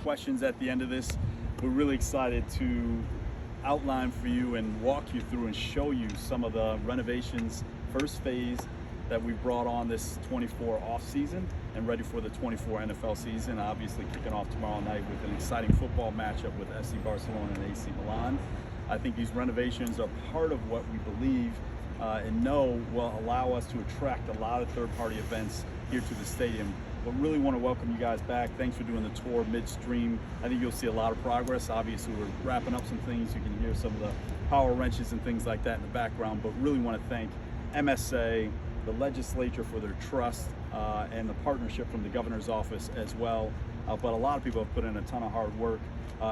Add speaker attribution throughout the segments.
Speaker 1: questions at the end of this. We're really excited to outline for you and walk you through and show you some of the renovations first phase that we brought on this 24 off season and ready for the 24 NFL season. Obviously kicking off tomorrow night with an exciting football matchup with FC Barcelona and AC Milan. I think these renovations are part of what we believe and know will allow us to attract a lot of third-party events here to the stadium. But really want to welcome you guys back. Thanks for doing the tour midstream. I think you'll see a lot of progress. Obviously, we're wrapping up some things. You can hear some of the power wrenches and things like that in the background, but really want to thank MSA, the legislature for their trust, and the partnership from the governor's office as well. But a lot of people have put in a ton of hard work,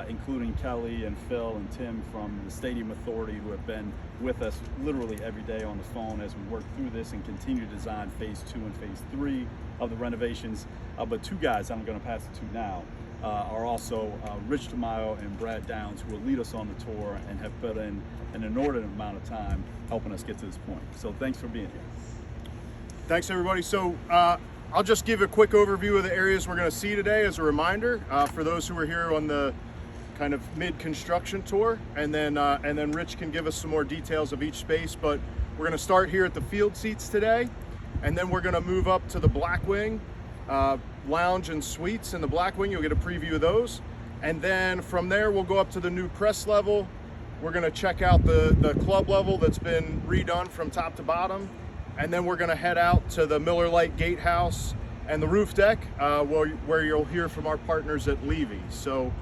Speaker 1: including Kelly and Phil and Tim from the Stadium Authority, who have been with us literally every day on the phone as we work through this and continue to design phase 2 and phase 3 of the renovations. But two guys I'm going to pass it to now are also Rich Tamayo and Brad Downs, who will lead us on the tour and have put in an inordinate amount of time helping us get to this point. So thanks for being here.
Speaker 2: Thanks, everybody. So I'll just give a quick overview of the areas we're going to see today as a reminder for those who are here on the kind of mid-construction tour, and then Rich can give us some more details of each space. But we're going to start here at the field seats today, and then we're going to move up to the Blackwing lounge and suites in the Blackwing. You'll get a preview of those, and then from there we'll go up to the new press level. We're going to check out the club level that's been redone from top to bottom. And then we're going to head out to the Miller Lite Gatehouse and the roof deck, where you'll hear from our partners at Levy. So,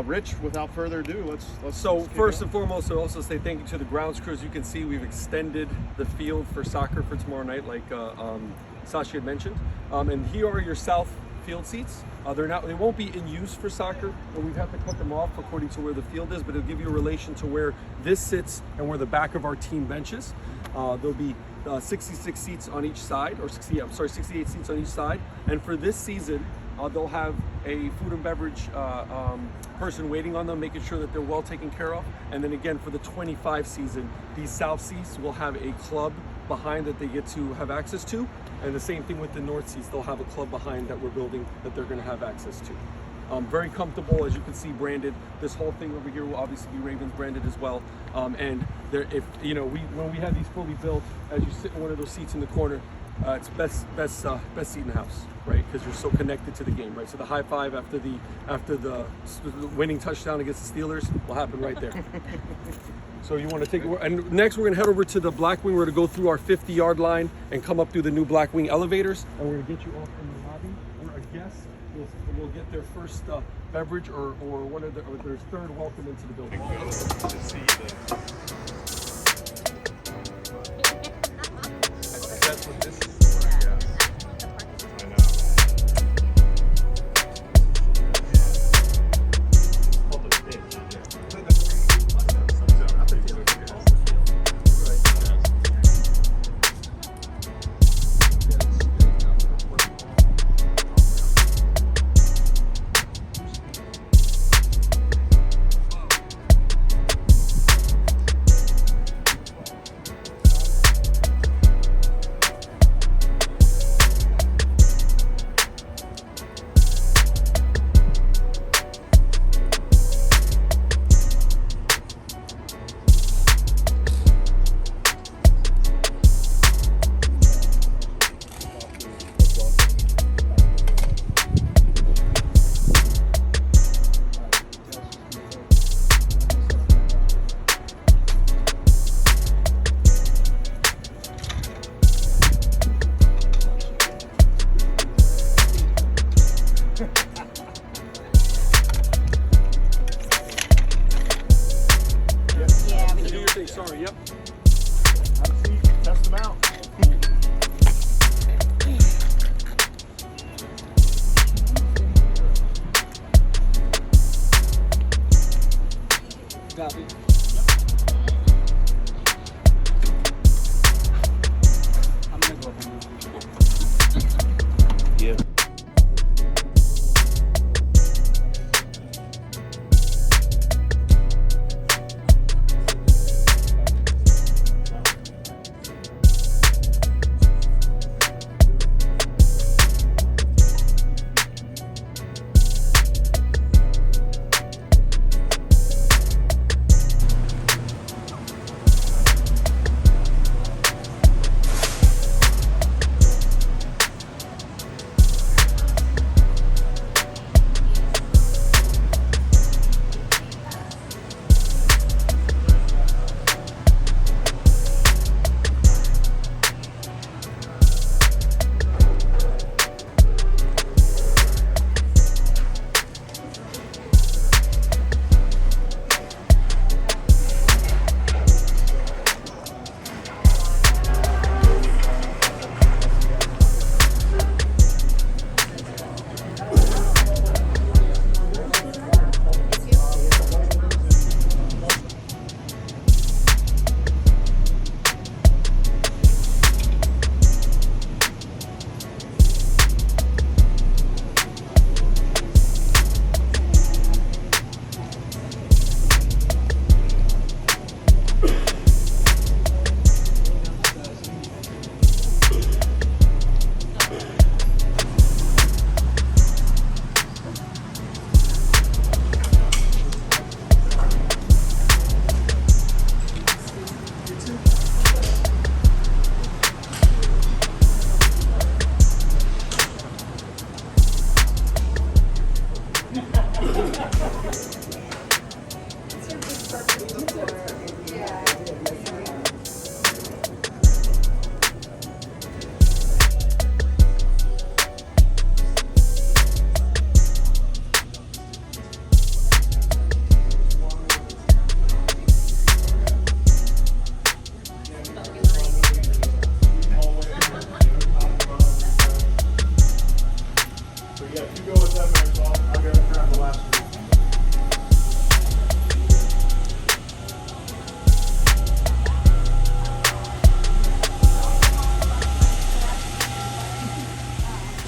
Speaker 2: Rich, without further ado, let's.
Speaker 3: So first and foremost, I'll also say thank you to the grounds crews. You can see we've extended the field for soccer for tomorrow night, like Sashi had mentioned. And here are your south field seats. They won't be in use for soccer, but we've had to cut them off according to where the field is. But it'll give you a relation to where this sits and where the back of our team benches. There'll be 66 seats on each side, 68 seats on each side. And for this season, they'll have a food and beverage person waiting on them, making sure that they're well taken care of. And then again, for the 25 season, these south seats will have a club behind that they get to have access to. And the same thing with the north seats, they'll have a club behind that we're building that they're going to have access to. Very comfortable, as you can see, branded. This whole thing over here will obviously be Ravens branded as well. And there, if you know, when we have these fully built, as you sit in one of those seats in the corner, it's best seat in the house, right? Because you're so connected to the game, right? So the high five after the winning touchdown against the Steelers will happen right there. So you want to take, and next we're going to head over to the Blackwing. We're going to go through our 50-yard line and come up through the new Blackwing elevators, and we're going to get you off in the lobby where a guest will get their first beverage or one of their third welcome into the building. That's what this is.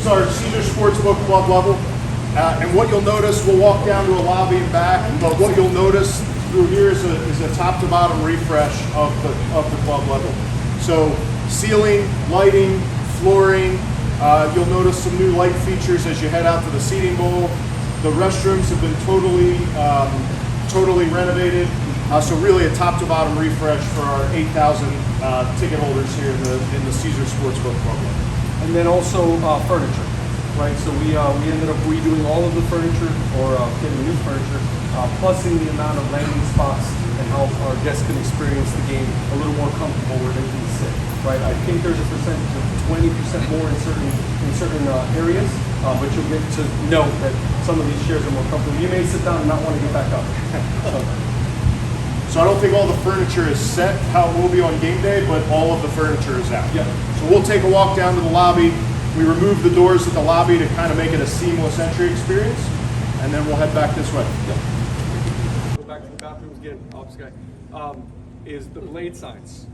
Speaker 2: This is our Caesar Sportsbook Club level. And what you'll notice, we'll walk down to a lobby and back, but what you'll notice through here is a top to bottom refresh of the club level. So ceiling, lighting, flooring, you'll notice some new light features as you head out to the seating bowl. The restrooms have been totally renovated. So really a top to bottom refresh for our 8,000 ticket holders here in the Caesar Sportsbook Club.
Speaker 3: And then also furniture, right? So we ended up redoing all of the furniture, or getting new furniture, plusing the amount of landing spots and how our guests can experience the game a little more comfortable where they can sit, right? I think there's a percentage of 20% more in certain areas, but you'll get to know that some of these chairs are more comfortable. You may sit down and not want to get back up.
Speaker 2: So I don't think all the furniture is set how it will be on game day, but all of the furniture is out.
Speaker 3: Yeah.
Speaker 2: So we'll take a walk down to the lobby. We remove the doors at the lobby to kind of make it a seamless entry experience, and then we'll head back this way.
Speaker 3: Yep. Go back to the bathrooms again, is the blade signs.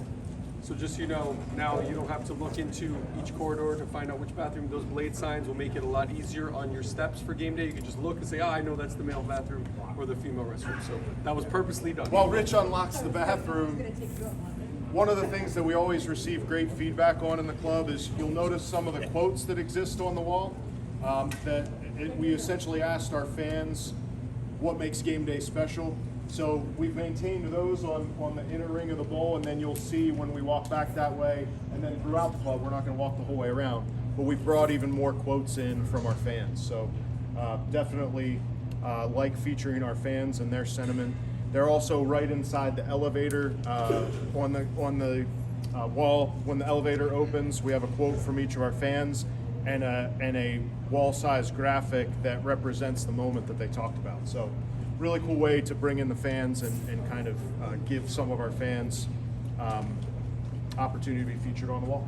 Speaker 3: So just so you know, now you don't have to look into each corridor to find out which bathroom. Those blade signs will make it a lot easier on your steps for game day. You can just look and say, I know that's the male bathroom or the female restroom. So that was purposely done.
Speaker 2: While Rich unlocks the bathroom, one of the things that we always receive great feedback on in the club is you'll notice some of the quotes that exist on the wall. We essentially asked our fans what makes game day special. So we've maintained those on the inner ring of the bowl, and then you'll see when we walk back that way, and then throughout the club, we're not going to walk the whole way around, but we've brought even more quotes in from our fans. So definitely like featuring our fans and their sentiment. They're also right inside the elevator on the wall. When the elevator opens, we have a quote from each of our fans and a wall-sized graphic that represents the moment that they talked about. So really cool way to bring in the fans and kind of give some of our fans opportunity to be featured on the wall.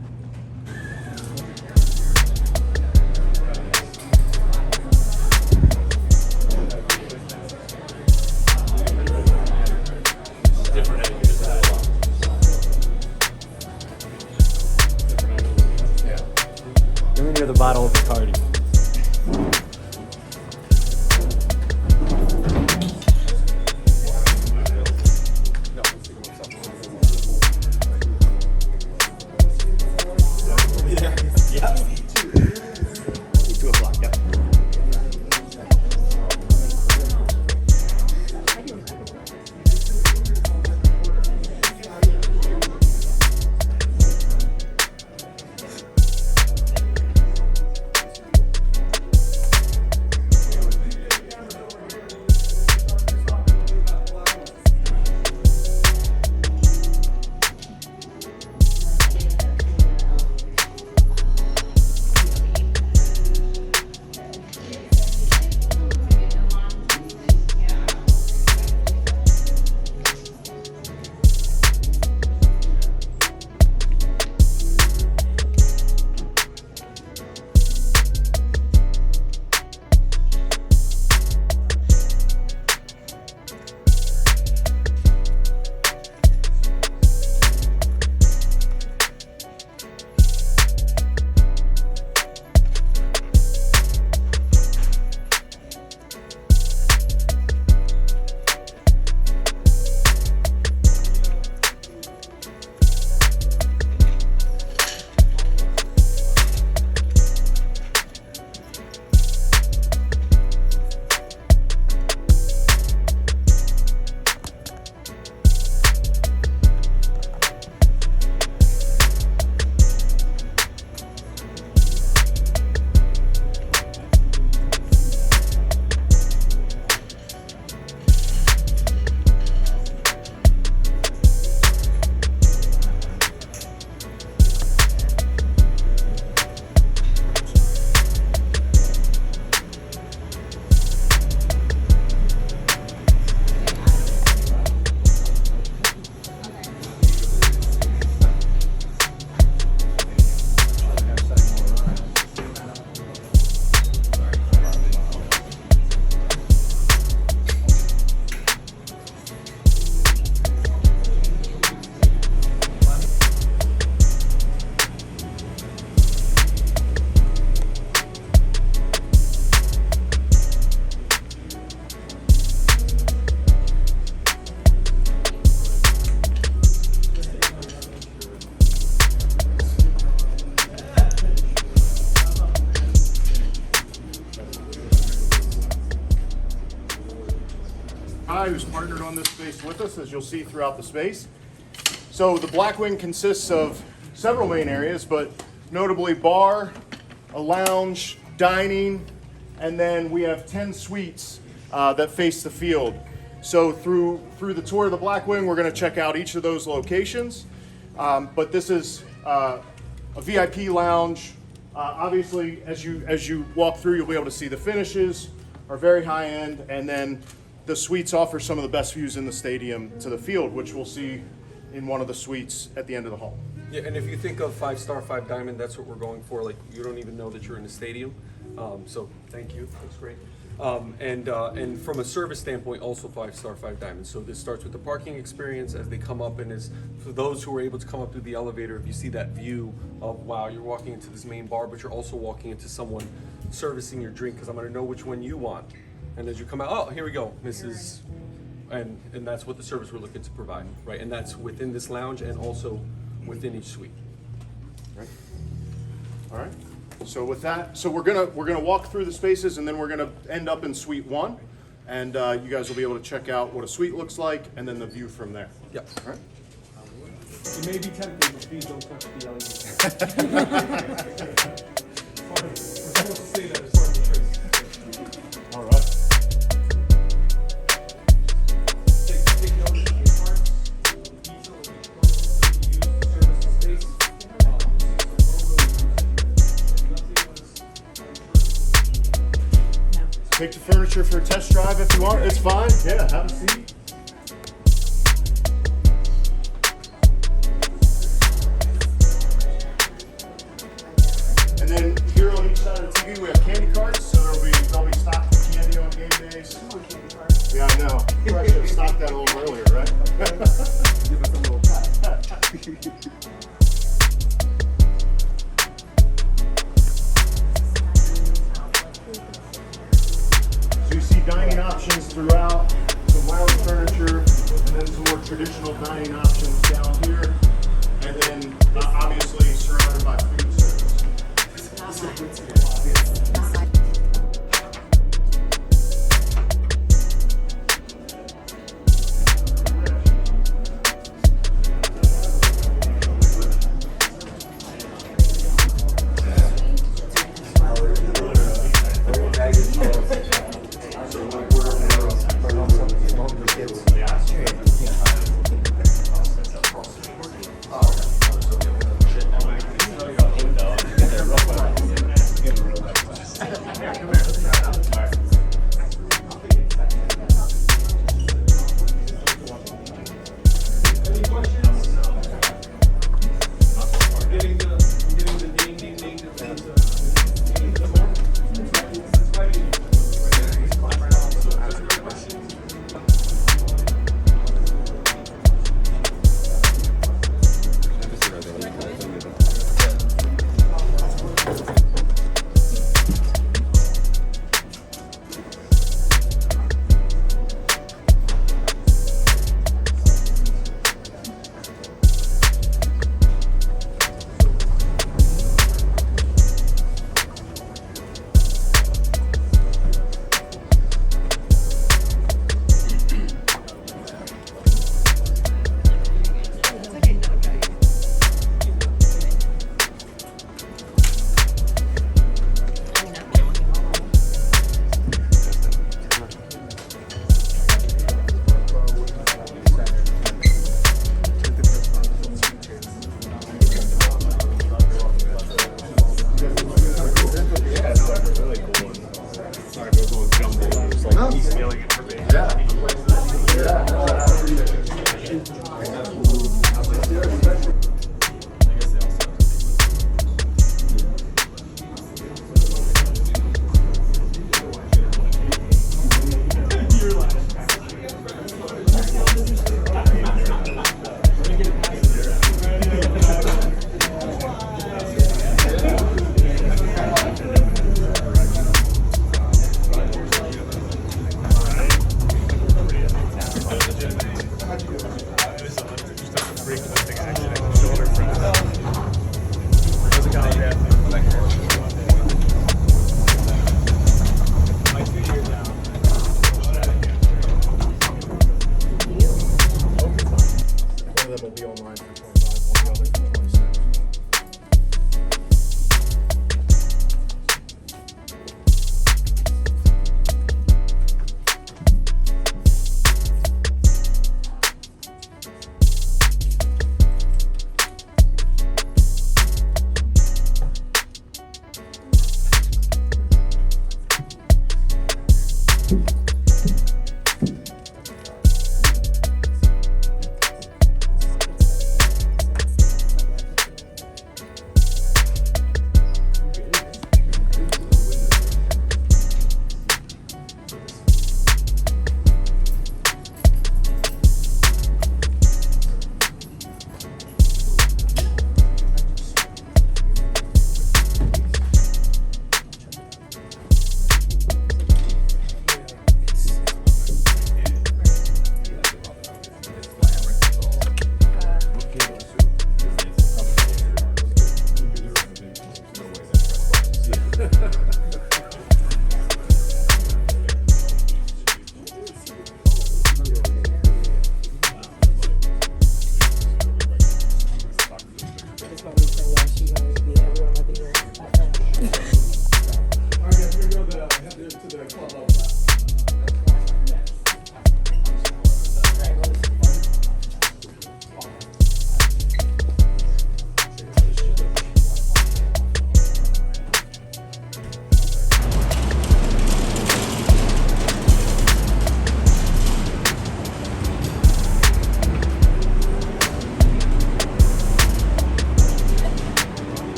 Speaker 4: You're near the bottle of Bacardi.
Speaker 2: guy who's partnered on this space with us, as you'll see throughout the space. So the Blackwing consists of several main areas, but notably bar, a lounge, dining, and then we have 10 suites that face the field. So through the tour of the Blackwing, we're going to check out each of those locations. But this is a VIP lounge. Obviously, as you walk through, you'll be able to see the finishes are very high end, and then the suites offer some of the best views in the stadium to the field, which we'll see in one of the suites at the end of the hall.
Speaker 3: Yeah, and if you think of 5-star, 5 diamond, that's what we're going for. Like, you don't even know that you're in the stadium. So thank you, that's great. And from a service standpoint, also 5-star, 5 diamond. So this starts with the parking experience as they come up, and is for those who are able to come up through the elevator, if you see that view of, wow, you're walking into this main bar, but you're also walking into someone servicing your drink, because I'm gonna know which one you want. And as you come out, oh, here we go, Mrs. And that's what the service we're looking to provide, right? And that's within this lounge and also within each suite.
Speaker 2: Right. All right. So with that, so we're gonna walk through the spaces, and then we're gonna end up in suite 1, and you guys will be able to check out what a suite looks like, and then the view from there.
Speaker 3: Yep.
Speaker 2: All right.
Speaker 3: You may be tempted, but please don't touch the LED. We're supposed to say that as part of the trace.
Speaker 2: All right.
Speaker 3: Take notice of the parts, the detail of the parts that we use to service the space.
Speaker 2: Take the furniture for a test drive if you want. It's fine. Yeah, have a seat. And then here on each side of the TV we have candy carts, so they'll be stocked with candy on game days. Yeah, I know. I should have stocked that a little earlier, right?
Speaker 3: Give us a little pat.
Speaker 2: So you see dining options throughout, some lounge furniture, and then some more traditional dining options down here, and then obviously surrounded by food service.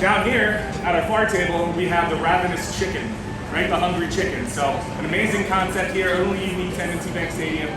Speaker 5: Down here at our far table, we have the ravenous chicken, right? The hungry chicken. So an amazing concept here, only unique to M&T Bank Stadium.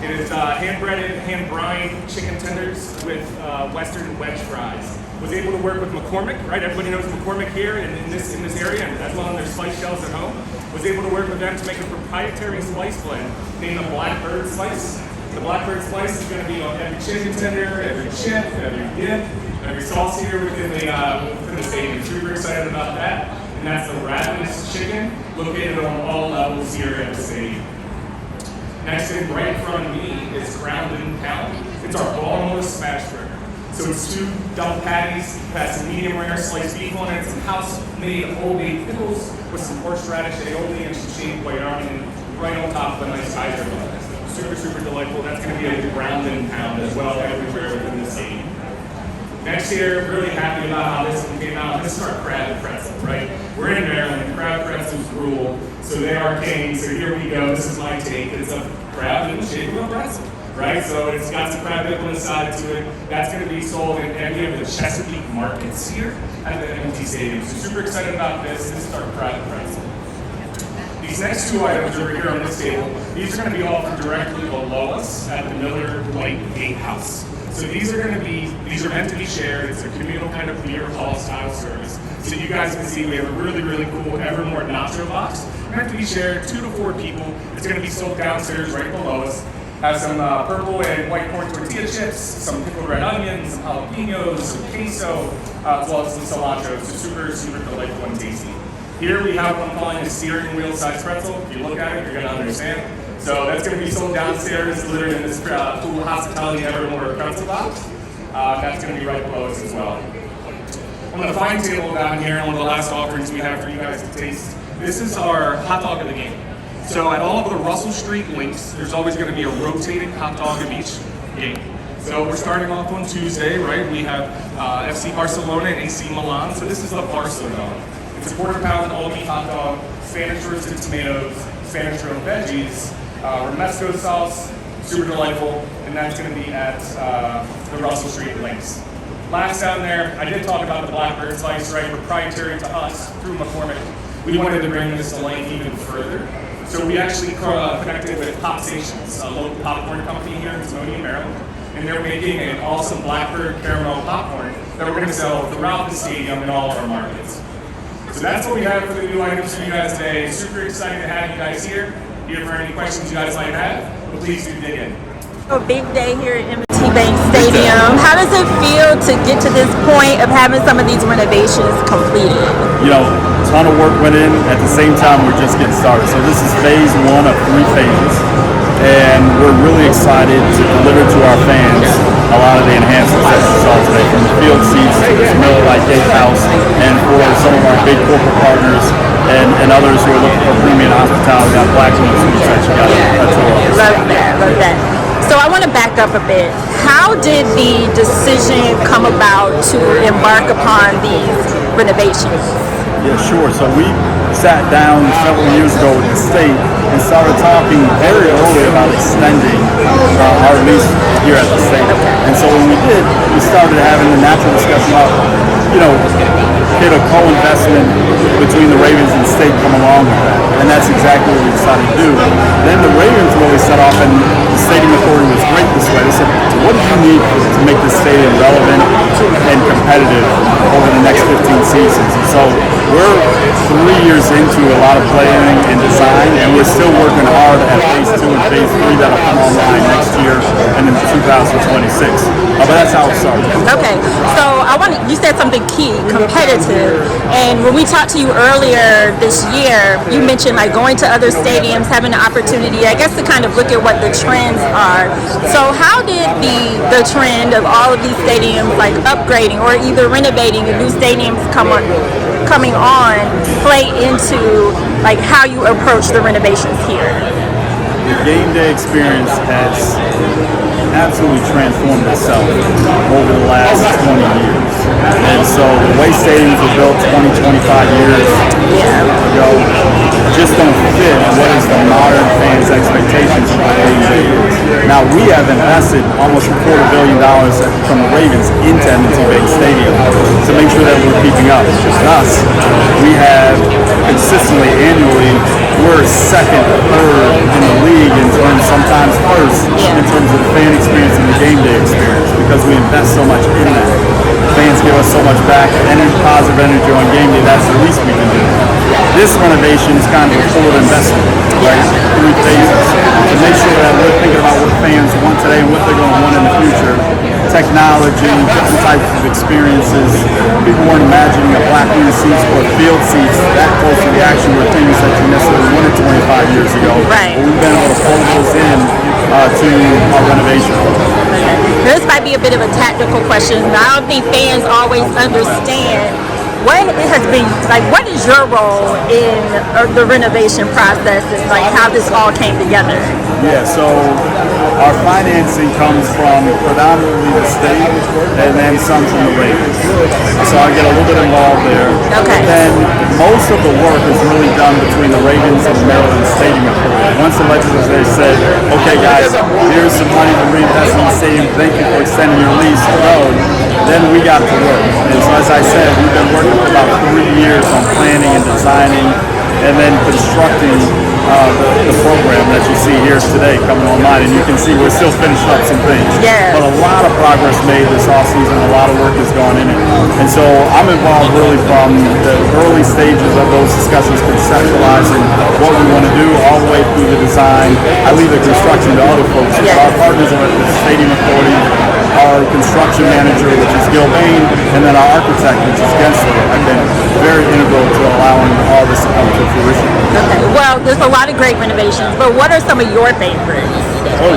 Speaker 5: It is hand-breaded, hand-brined chicken tenders with Western wedge fries. Was able to work with McCormick, right? Everybody knows McCormick here in this area, and as well on their spice shelves at home. Was able to work with them to make a proprietary spice blend named the Blackbird Spice. The Blackbird Spice is going to be on every chicken tender, every chip, every dip, every sauce here within the stadium. Super excited about that. And that's the ravenous chicken located on all levels here at the stadium. Next thing right in front of me is ground and pound. It's our Baltimore smash burger. So it's 2 double patties, that's some medium rare sliced beef on it, some house-made homemade pickles with some horseradish aioli and some shaved white onion right on top of a nice Kaiser bun. Super, super delightful. That's going to be a ground and pound as well everywhere within the stadium. Next here, really happy about how this one came out. This is our crab pretzel, right? We're in Maryland. Crab pretzels rule, so they are king. So here we go. This is my take. It's a crab in the shape of a pretzel, right? So it's got some crab pickle inside to it. That's going to be sold in any of the Chesapeake markets here at the M&T Stadium. So super excited about this. This is our crab pretzel. These next 2 items over here on this table, these are going to be offered directly below us at the Miller Light Gatehouse. So these are meant to be shared. It's a communal kind of beer hall style service. So you guys can see we have a really, really cool Evermore nacho box. Meant to be shared, 2 to 4 people. It's going to be sold downstairs right below us. Has some purple and white corn tortilla chips, some pickled red onions, some jalapenos, some queso, as well as some cilantro. So super, super delightful and tasty. Here we have what I'm calling a steering wheel sized pretzel. If you look at it, you're going to understand. So that's going to be sold downstairs, literally in this cool hospitality Evermore pretzel box. That's going to be right below us as well. On the fine table down here, one of the last offerings we have for you guys to taste, this is our hot dog of the game. So at all of the Russell Street links, there's always going to be a rotating hot dog of each game. So we're starting off on Tuesday, right? We have FC Barcelona and AC Milan. So this is the Barcelona. It's a quarter-pound all-beef hot dog, Spanish roasted tomatoes, Spanish grilled veggies, romesco sauce, super delightful, and that's going to be at the Russell Street links. Last down there, I did talk about the Blackbird Slice, right? Proprietary to us through McCormick. We wanted to bring this to life even further. So we actually connected with Pop Stations, a local popcorn company here in Timonium, Maryland. And they're making an awesome Blackbird caramel popcorn that we're going to sell throughout the stadium in all of our markets. So that's what we have for the new items for you guys today. Super excited to have you guys here for any questions you guys might have. But please do dig in.
Speaker 6: A big day here at M&T Bank Stadium. How does it feel to get to this point of having some of these renovations completed?
Speaker 1: You know, a ton of work went in. At the same time, we're just getting started. So this is phase 1 of 3 phases. And we're really excited to deliver to our fans a lot of the enhancements that you saw today, from the field seats to the Miller Lite Gatehouse, and for some of our big corporate partners and others who are looking for premium hospitality, got Blackwing suites that you got a tour of.
Speaker 6: Love that. So I want to back up a bit. How did the decision come about to embark upon these renovations?
Speaker 1: Yeah, sure. So we sat down several years ago with the state and started talking very early about extending our lease here at the state. And so when we did, we started having the natural discussion about, could a co-investment between the Ravens and the state come along with that? And that's exactly what we decided to do. Then the Ravens really set off, and the stadium authority was great this way. They said, what do you need to make this stadium relevant and competitive over the next 15 seasons? And so we're 3 years into a lot of planning and design, and we're still working hard at phase 2 and phase 3 that'll come online next year and in 2026. But that's how it started.
Speaker 6: Okay, so you said something key, competitive. And when we talked to you earlier this year, you mentioned like going to other stadiums, having the opportunity, I guess, to kind of look at what the trends are. So how did the trend of all of these stadiums like upgrading or either renovating and new stadiums coming on play into like how you approach the renovations here?
Speaker 1: The game day experience has absolutely transformed itself over the last 20 years. And so the way stadiums were built 20, 25 years ago just don't fit what is the modern fans' expectations of what game day is. Now we have invested almost $250 million from the Ravens into M&T Bank Stadium to make sure that we're keeping up. Thus, we have consistently, annually, we're second, third in the league in terms, sometimes first, in terms of the fan experience and the game day experience, because we invest so much in that. Fans give us so much back, and positive energy on game day. That's the least we can do. This renovation is kind of a forward investment, right? 3 phases to make sure that we're thinking about what fans want today and what they're going to want in the future. Technology, different types of experiences. People weren't imagining a Blackwing seats or field seats that close to the action were things that you necessarily wanted 25 years ago.
Speaker 6: Right.
Speaker 1: But we've been able to fold those in to our renovation.
Speaker 6: This might be a bit of a tactical question, but I don't think fans always understand what has been like. What is your role in the renovation process, and like how this all came together?
Speaker 1: Yeah, so our financing comes from predominantly the state and then some from the Ravens. So I get a little bit involved there.
Speaker 6: Okay.
Speaker 1: And then most of the work is really done between the Ravens and the Maryland Stadium Authority. Once the legislature said, okay guys, here's some money to reinvest in the stadium, thank you for extending your lease, then we got to work. And so as I said, we've been working for about 3 years on planning and designing and then constructing the program that you see here today coming online. And you can see we're still finishing up some things.
Speaker 6: Yeah.
Speaker 1: But a lot of progress made this offseason, a lot of work has gone in it. And so I'm involved really from the early stages of those discussions, conceptualizing what we want to do all the way through the design. I leave the construction to other folks.
Speaker 6: Yeah.
Speaker 1: Our partners are at the Stadium Authority, our construction manager, which is Gil Bain, and then our architect, which is Gensler, have been very integral to allowing all this to come to fruition.
Speaker 6: Okay. Well, there's a lot of great renovations, but what are some of your favorites?
Speaker 1: Oh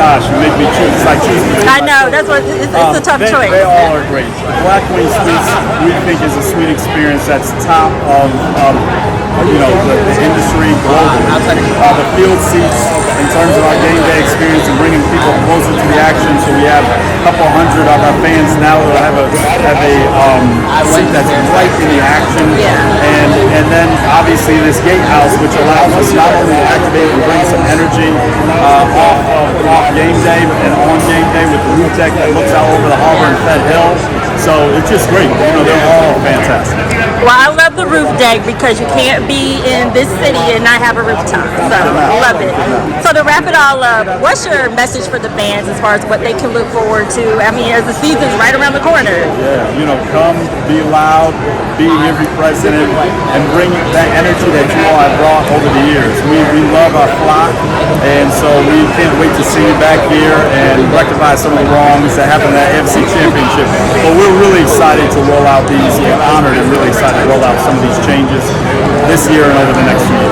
Speaker 1: gosh, you make me choose. It's like choosing between
Speaker 6: I know, that's what it's a tough choice.
Speaker 1: They all are great. Blackwing Suites, we think, is a suite experience that's top of the industry globally. The field seats, in terms of our game day experience and bringing people closer to the action, so we have a couple hundred of our fans now that have a seat that's right in the action. And then obviously this gatehouse, which allows us not only to activate and bring some energy off game day and on game day with the roof deck that looks out over the harbor and Fed Hill. So it's just great. They're all fantastic.
Speaker 6: Well, I love the roof deck because you can't be in this city and not have a rooftop. So I love it. So to wrap it all up, what's your message for the fans as far as what they can look forward to? I mean, as the season's right around the corner.
Speaker 1: Yeah, you know, come, be loud, be every president, and bring that energy that you all have brought over the years. We love our flock, and so we can't wait to see you back here and rectify some of the wrongs that happened at the FC Championship. But we're really excited to roll out these, and honored and really excited to roll out some of these changes this year and over the next few years.